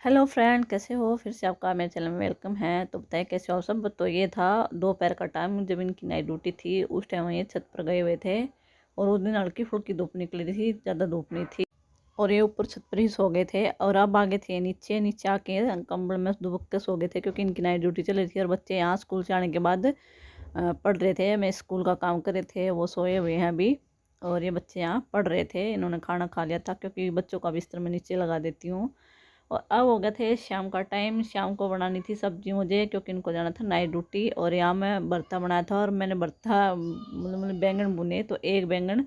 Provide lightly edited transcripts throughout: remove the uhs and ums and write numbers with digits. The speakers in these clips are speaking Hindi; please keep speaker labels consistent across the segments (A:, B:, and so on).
A: हेलो फ्रेंड, कैसे हो? फिर से आपका मेरे चैनल में वेलकम है। तो बताएं कैसे हो सब। तो ये था दोपहर का टाइम, जब इनकी नाइट ड्यूटी थी। उस टाइम ये छत पर गए हुए थे और उस दिन हल्की फुल्की धूप निकली थी, ज़्यादा धूप नहीं थी। और ये ऊपर छत पर ही सो गए थे और अब आगे थे नीचे। नीचे आके कंबल में दुबकते सो गए थे, क्योंकि इनकी नाइट ड्यूटी चल रही थी। और बच्चे यहाँ स्कूल से आने के बाद पढ़ रहे थे। मैं स्कूल का काम कर रहे थे, वो सोए हुए हैं अभी। और ये बच्चे यहाँ पढ़ रहे थे। इन्होंने खाना खा लिया था, क्योंकि बच्चों का बिस्तर में नीचे लगा देती हूँ। और अब हो गया थे शाम का टाइम। शाम को बनानी थी सब्जी मुझे, क्योंकि इनको जाना था नाइट ड्यूटी। और यहाँ मैं भरता बनाया था, और मैंने भरता मतलब बैंगन बुने, तो एक बैंगन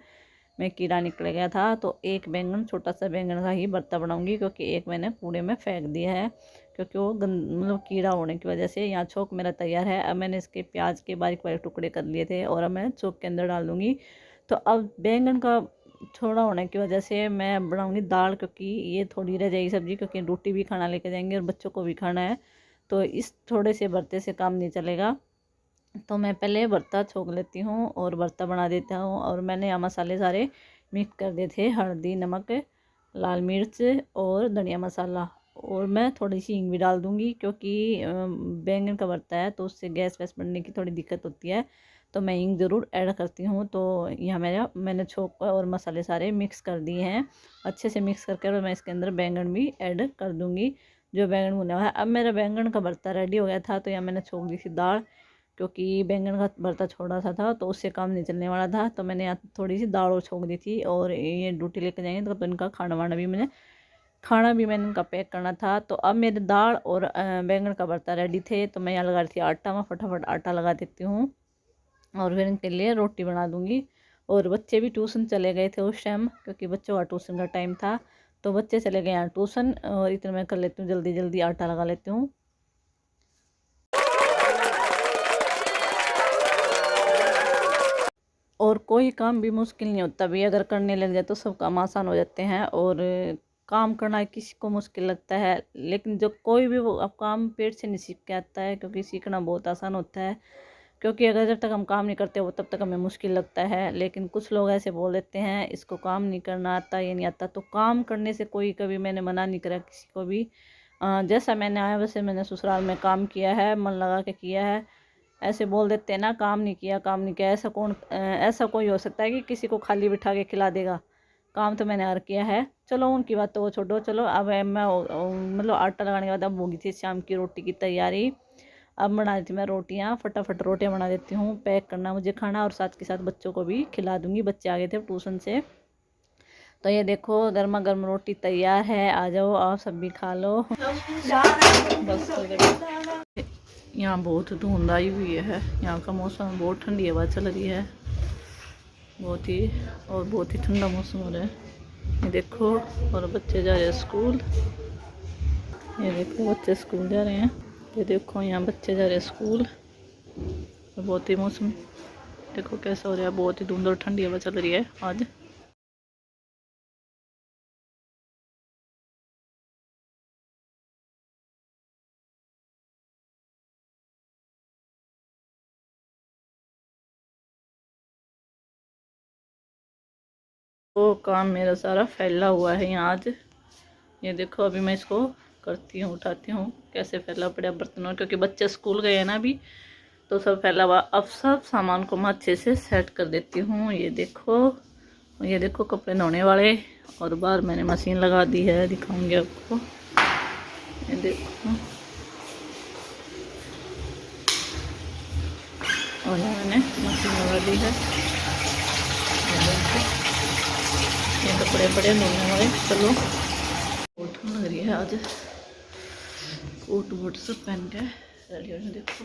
A: में कीड़ा निकल गया था। तो एक बैंगन, छोटा सा बैंगन का ही भरता बनाऊंगी, क्योंकि एक मैंने कूड़े में फेंक दिया है, क्योंकि वो मतलब कीड़ा होने की वजह से। यहाँ छोंक मेरा तैयार है। अब मैंने इसके प्याज के बारीक बारीक टुकड़े कर लिए थे, और अब मैं छोंक के अंदर डाल दूँगी। तो अब बैंगन का थोड़ा होने की वजह से मैं बनाऊंगी दाल, क्योंकि ये थोड़ी रह जाएगी सब्जी, क्योंकि रोटी भी खाना लेके जाएंगे और बच्चों को भी खाना है। तो इस थोड़े से भरते से काम नहीं चलेगा। तो मैं पहले भरता छोक लेती हूँ और भरता बना देता हूँ। और मैंने यहाँ मसाले सारे मिक्स कर दिए थे, हल्दी, नमक, लाल मिर्च और धनिया मसाला। और मैं थोड़ी सी हींग भी डाल दूँगी, क्योंकि बैंगन का भरता है तो उससे गैस वैस बनने की थोड़ी दिक्कत होती है। तो मैं हींग ज़रूर ऐड करती हूँ। तो यहाँ मैंने छोंक और मसाले सारे मिक्स कर दिए हैं अच्छे से। मिक्स करके और मैं इसके अंदर बैंगन भी ऐड कर दूँगी, जो बैंगन भुना हुआ है। अब मेरा बैंगन का भरता रेडी हो गया था। तो यहाँ मैंने छोंक दी थी दाल, क्योंकि बैंगन का भरता छोड़ा सा था तो उससे काम नहीं चलने वाला था। तो मैंने यहाँ थोड़ी सी दाल और छोंक दी थी। और ये ड्यूटी लेकर जाएंगे तो इनका खाना भी मैंने इनका पैक करना था। तो अब मेरे दाल और बैंगन का भरता रेडी थे। तो मैं यहाँ लगा रही थी आटा। मैं फटाफट आटा लगा देती हूँ और फिर इनके लिए रोटी बना दूँगी। और बच्चे भी ट्यूशन चले गए थे उस टाइम, क्योंकि बच्चों का ट्यूशन का टाइम था। तो बच्चे चले गए यहाँ ट्यूशन, और इतना मैं कर लेती हूँ, जल्दी जल्दी आटा लगा लेती हूँ। और कोई काम भी मुश्किल नहीं होता भी, अगर करने लग जाए तो सब काम आसान हो जाते हैं। और काम करना किसी को मुश्किल लगता है, लेकिन जो कोई भी वो अब काम पेट से नहीं सीख के आता है, क्योंकि सीखना बहुत आसान होता है। क्योंकि अगर जब तक हम काम नहीं करते वो तब तक हमें मुश्किल लगता है। लेकिन कुछ लोग ऐसे बोल देते हैं इसको काम नहीं करना आता, ये नहीं आता। तो काम करने से कोई कभी मैंने मना नहीं करा किसी को भी। जैसा मैंने आया वैसे मैंने ससुराल में काम किया है, मन लगा के किया है। ऐसे बोल देते हैं ना, काम नहीं किया काम नहीं किया। ऐसा कोई हो सकता है कि किसी को खाली बिठा के खिला देगा? काम तो मैंने हर किया है। चलो उनकी बात तो वो छोड़ो। चलो अब मैं मतलब आटा लगाने के बाद अब होगी थी शाम की रोटी की तैयारी। अब बना देती मैं रोटियाँ, फटाफट रोटियाँ बना देती हूँ। पैक करना मुझे खाना, और साथ के साथ बच्चों को भी खिला दूँगी। बच्चे आ गए थे ट्यूशन से। तो ये देखो गर्मा गर्म रोटी तैयार है, आ जाओ आप सब भी खा लो। बस यहाँ बहुत धुंध आई हुई है। यहाँ का मौसम बहुत ठंडी हवा चल रही है, बहुत ही ठंडा मौसम हो रहा है। ये देखो, और बच्चे जा रहे हैं स्कूल। ये देखो बच्चे स्कूल जा रहे हैं। ये देखो यहाँ बच्चे जा रहे हैं स्कूल। और बहुत ही मौसम देखो कैसा हो रहा है, बहुत ही धुंध और ठंडी हवा चल रही है आज। वो काम मेरा सारा फैला हुआ है यहाँ आज। ये देखो अभी मैं इसको करती हूँ, उठाती हूँ। कैसे फैला पड़ा बर्तनों, क्योंकि बच्चे स्कूल गए हैं ना अभी, तो सब फैला हुआ। अब सब सामान को मैं अच्छे से सेट कर देती हूँ। ये देखो कपड़े धोने वाले। और बाहर मैंने मशीन लगा दी है, दिखाऊंगी आपको। ये देखो, और यहाँ मैंने मशीन लगा दी है। ये कपड़े बड़े धोने वाले। चलो बहुत ठंड लग रही है आज। कोट वोट सब पहन के रेडी हो। देखो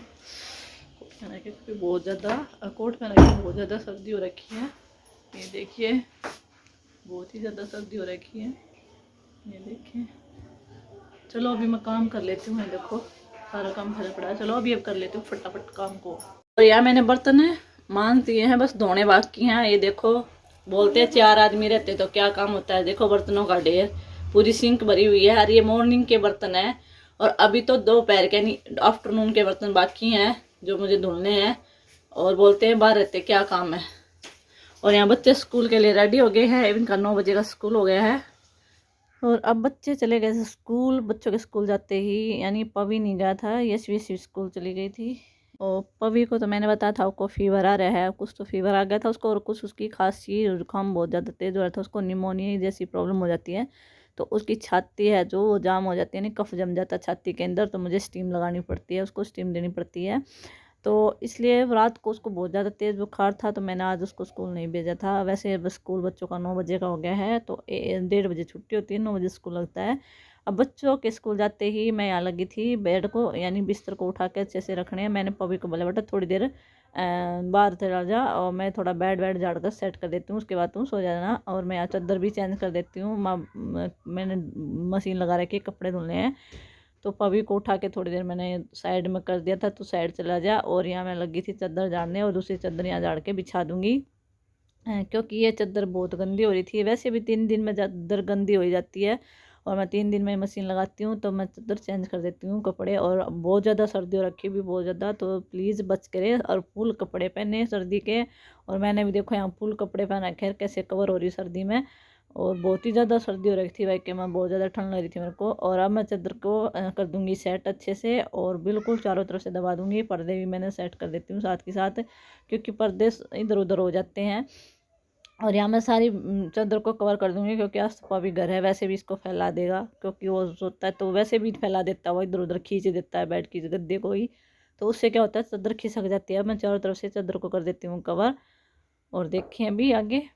A: कोट पहना के, क्योंकि बहुत ज़्यादा सर्दी हो रखी है। ये देखिए बहुत ही ज़्यादा सर्दी हो रखी है। ये देखिए, चलो अभी मैं काम कर लेती हूँ। देखो सारा काम फैला पड़ा है। चलो अभी अब कर लेती हूँ फटाफट काम को। और यार मैंने बर्तन मान दिए हैं, बस धोने बाकी हैं। ये देखो, बोलते हैं 4 आदमी रहते तो क्या काम होता है। देखो बर्तनों का ढेर, पूरी सिंक भरी हुई है। और ये मॉर्निंग के बर्तन है, और अभी तो दोपहर के नहीं आफ्टरनून के बर्तन बाकी हैं जो मुझे धुलने हैं। और बोलते हैं बाहर रहते क्या काम है। और यहाँ बच्चे स्कूल के लिए रेडी हो गए हैं। इनका 9 बजे का स्कूल हो गया है। और अब बच्चे चले गए थे स्कूल। बच्चों के स्कूल जाते ही यानी पवी नहीं गया था, यशवी स्कूल चली गई थी। और पवी को तो मैंने बताया था उसको फीवर आ रहा है, कुछ तो फीवर आ गया था उसको, और कुछ उसकी खांसी जुकाम बहुत ज़्यादा तेज़ हो रहा था उसको, निमोनिया जैसी प्रॉब्लम हो जाती है। तो उसकी छाती है जो वो जाम हो जाती है, यानी कफ जम जाता है छाती के अंदर, तो मुझे स्टीम लगानी पड़ती है, उसको स्टीम देनी पड़ती है। तो इसलिए रात को उसको बहुत ज़्यादा तेज़ बुखार था, तो मैंने आज उसको स्कूल नहीं भेजा था। वैसे बस स्कूल बच्चों का 9 बजे का हो गया है, तो 1:30 बजे छुट्टी होती है, 9 बजे स्कूल लगता है। अब बच्चों के स्कूल जाते ही मैं यहाँ लगी थी बेड को यानी बिस्तर को उठा के अच्छे से रखने। मैंने पवी को बोला बेटा थोड़ी देर बाहर चला जा और मैं थोड़ा बेड झाड़ कर सेट कर देती हूँ, उसके बाद तुम सो जाना। और मैं यहाँ चादर भी चेंज कर देती हूँ, मैंने मशीन लगा रखी, कपड़े धुलने हैं। तो पवी को उठा के थोड़ी देर मैंने साइड में कर दिया था, तो साइड चला जा। और यहाँ मैं लगी थी चादर झाड़ने, और दूसरी चादर यहाँ झाड़ के बिछा दूँगी, क्योंकि ये चादर बहुत गंदी हो रही थी। वैसे भी 3 दिन में चादर गंदी हो जाती है, और मैं 3 दिन में मशीन लगाती हूँ, तो मैं चादर चेंज कर देती हूँ कपड़े। और बहुत ज़्यादा सर्दी हो रखी भी बहुत ज़्यादा, तो प्लीज़ बच करे और फुल कपड़े पहने सर्दी के। और मैंने भी देखो यहाँ फुल कपड़े पहन रखे हैं, कैसे कवर हो रही सर्दी में। और बहुत ही ज़्यादा सर्दी हो रही थी भाई, कि मैं बहुत ज़्यादा ठंड लग रही थी मेरे को। और अब मैं चादर को कर दूँगी सेट अच्छे से, और बिल्कुल चारों तरफ से दबा दूँगी। पर्दे भी मैंने सेट कर देती हूँ साथ के साथ, क्योंकि पर्दे इधर उधर हो जाते हैं। और यहाँ मैं सारी चादर को कवर कर दूँगी, क्योंकि आसपा भी घर है, वैसे भी इसको फैला देगा, क्योंकि वो सोता है तो वैसे भी फैला देता है, वो इधर उधर खींच देता है बेड की गद्दे को ही। तो उससे क्या होता है चादर खिसक जाती है। मैं चारों तरफ से चादर को कर देती हूँ कवर। और देखें अभी आगे।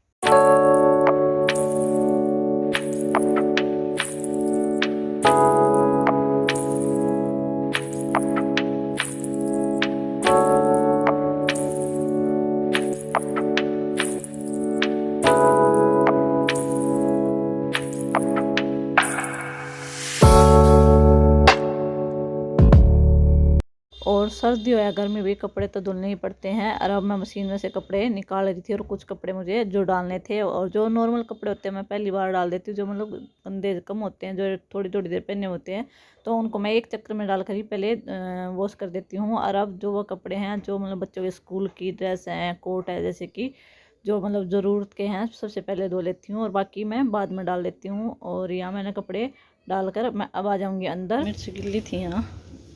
A: और सर्दी हो या गर्मी भी कपड़े तो धुलने ही पड़ते हैं। और अब मैं मशीन में से कपड़े निकाल रही थी, और कुछ कपड़े मुझे जो डालने थे, और जो नॉर्मल कपड़े होते हैं मैं पहली बार डाल देती हूँ, जो मतलब गंदे कम होते हैं, जो थोड़ी थोड़ी देर पहने होते हैं, तो उनको मैं एक चक्कर में डाल कर ही पहले वॉश कर देती हूँ। और अब जो वो कपड़े हैं जो मतलब बच्चों के स्कूल की ड्रेस हैं, कोट है, जैसे कि जो मतलब ज़रूरत के हैं, सबसे पहले धो लेती हूँ, और बाकी मैं बाद में डाल देती हूँ। और यहाँ मैंने कपड़े डालकर मैं अब आ जाऊँगी अंदर। मिर्च गिल्ली थी यहाँ,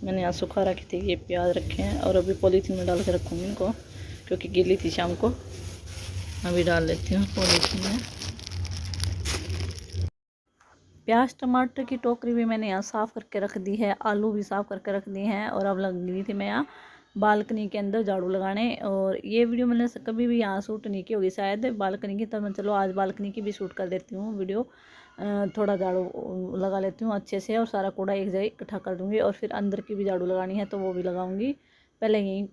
A: मैंने यहाँ सुखा रखी थी, ये प्याज रखे हैं, और अभी पॉलीथीन में डाल के रखूँगी इनको, क्योंकि गीली थी शाम को। अभी डाल लेती हूँ पॉलीथीन में। प्याज टमाटर की टोकरी भी मैंने यहाँ साफ़ करके रख दी है, आलू भी साफ़ करके रख दिए हैं। और अब लग गई थी मैं यहाँ बालकनी के अंदर झाड़ू लगाने। और ये वीडियो मैंने कभी भी यहाँ शूट नहीं की होगी शायद बालकनी की, तब मैं चलो आज बालकनी की भी शूट कर देती हूँ वीडियो। थोड़ा झाड़ू लगा लेती हूँ अच्छे से, और सारा कूड़ा एक जगह इकट्ठा कर दूँगी। और फिर अंदर की भी झाड़ू लगानी है तो वो भी लगाऊँगी। पहले यहीं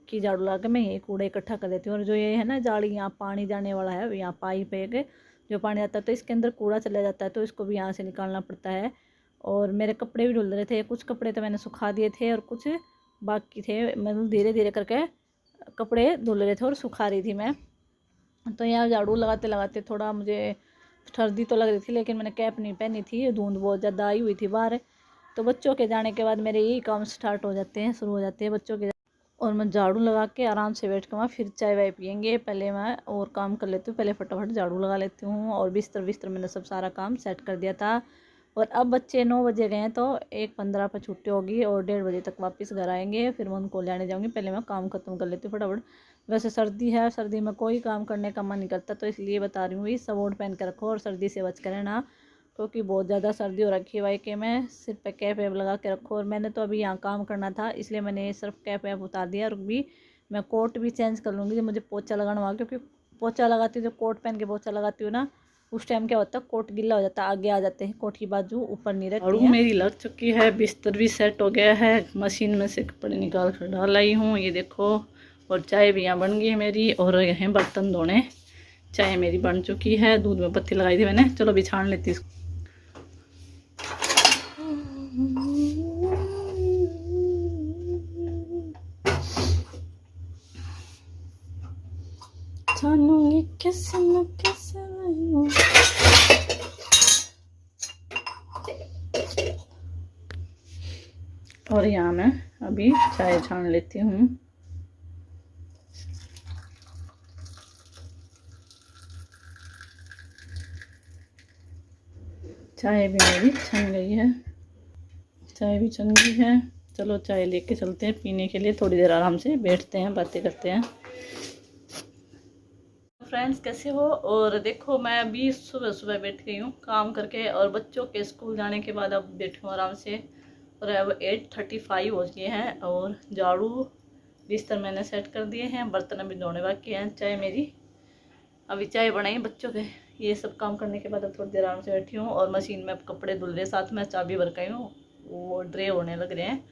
A: की झाड़ू लगा के मैं यहीं कूड़ा इकट्ठा कर देती हूँ। और जो ये है ना जाली, यहाँ पानी जाने वाला है, यहाँ पाइप है जो पानी आता है, तो इसके अंदर कूड़ा चला जाता है, तो इसको भी यहाँ से निकालना पड़ता है। और मेरे कपड़े भी धुल रहे थे, कुछ कपड़े तो मैंने सुखा दिए थे और कुछ बाकी थे। मैं धीरे धीरे करके कपड़े धुल रहे थे और सुखा रही थी मैं। तो यहाँ झाड़ू लगाते लगाते थोड़ा मुझे सर्दी तो लग रही थी, लेकिन मैंने कैप नहीं पहनी थी, धुंध बहुत ज़्यादा आई हुई थी बाहर। तो बच्चों के जाने के बाद मेरे यही काम स्टार्ट हो जाते हैं, शुरू हो जाते हैं बच्चों के। और मैं झाड़ू लगा के आराम से बैठ कर वहाँ फिर चाय वाय पियेंगे, पहले मैं और काम कर लेती हूँ, पहले फटाफट झाड़ू लगा लेती हूँ। और बिस्तर बिस्तर मैंने सब सारा काम सेट कर दिया था। और अब बच्चे 9 बजे गए हैं, तो 1:15 पर छुट्टी होगी, और 1:30 बजे तक वापस घर आएंगे, फिर मैं उनको लेने जाऊँगी। पहले मैं काम ख़त्म कर लेती हूँ फटाफट। वैसे सर्दी है, सर्दी में कोई काम करने का मन नहीं करता, तो इसलिए बता रही हूँ ये सवोट पहन के रखो और सर्दी से बच कर रहना, क्योंकि बहुत ज़्यादा सर्दी हो रखी है भाई। कि मैं सिर पे कैप वैप लगा के रखो। और मैंने तो अभी यहाँ काम करना था, इसलिए मैंने सिर्फ कैप वैप उतार दिया। और भी मैं कोट भी चेंज कर लूँगी जब मुझे पोछा लगाना होगा, क्योंकि पोछा लगाती हूँ, जब कोट पहन के पोछा लगाती हूँ ना, उस टाइम क्या होता है कोट गीला हो जाता है, आगे आ जाते हैं, कोट की बाजू ऊपर नहीं रहती है। मेरी लग चुकी है, बिस्तर भी सेट हो गया है, मशीन में से कपड़े निकाल कर डाल आई हूँ, ये देखो। और चाय भी यहाँ बन गई है मेरी, और यहाँ बर्तन धोने। चाय मेरी बन चुकी है, दूध में पत्ती लगाई थी मैंने, चलो अभी छान लेती इसको। छानूंगी कैसे न कैसे। और यहाँ मैं अभी चाय छान लेती हूँ। चाय भी मेरी छन गई है, चाय भी छन गई है। चलो चाय लेके चलते हैं पीने के लिए, थोड़ी देर आराम से बैठते हैं, बातें करते हैं। फ्रेंड्स कैसे हो? और देखो मैं अभी सुबह सुबह बैठ गई हूँ काम करके, और बच्चों के स्कूल जाने के बाद अब बैठी हूँ आराम से। और अब 8:35 हो गए हैं, और झाड़ू बिस्तर मैंने सेट कर दिए हैं, बर्तन अभी धोने बाकी हैं। चाय मेरी अभी चाय बनाई बच्चों के, ये सब काम करने के बाद अब थोड़ी देर आराम से बैठी हूँ। और मशीन में कपड़े धुल रहे, साथ में चाबी भरकाई हूँ, वो ड्रे होने लग रहे हैं।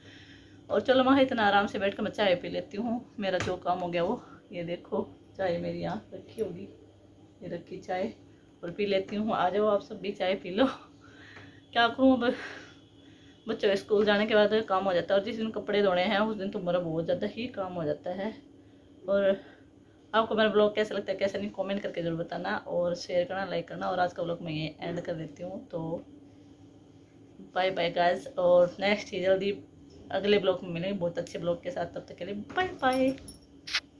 A: और चलो मैं इतना आराम से बैठ कर मैं चाय पी लेती हूँ, मेरा जो काम हो गया वो। ये देखो चाय मेरी यहाँ रखी होगी, ये रखी चाय, और पी लेती हूँ। आ जाओ आप सब भी चाय पी लो। क्या करूँ अब, बच्चों के स्कूल जाने के बाद काम हो जाता है, और जिस दिन कपड़े धोने हैं उस दिन तो मेरा बहुत ज़्यादा ही काम हो जाता है। और आपको मेरा ब्लॉग कैसा लगता है कैसा नहीं कमेंट करके जरूर बताना, और शेयर करना, लाइक करना। और आज का ब्लॉग मैं ये एंड कर देती हूँ, तो बाय बाय गाइस। और नेक्स्ट ही जल्दी अगले ब्लॉग में मिलेंगे बहुत अच्छे ब्लॉग के साथ, तब तक के लिए बाय बाय।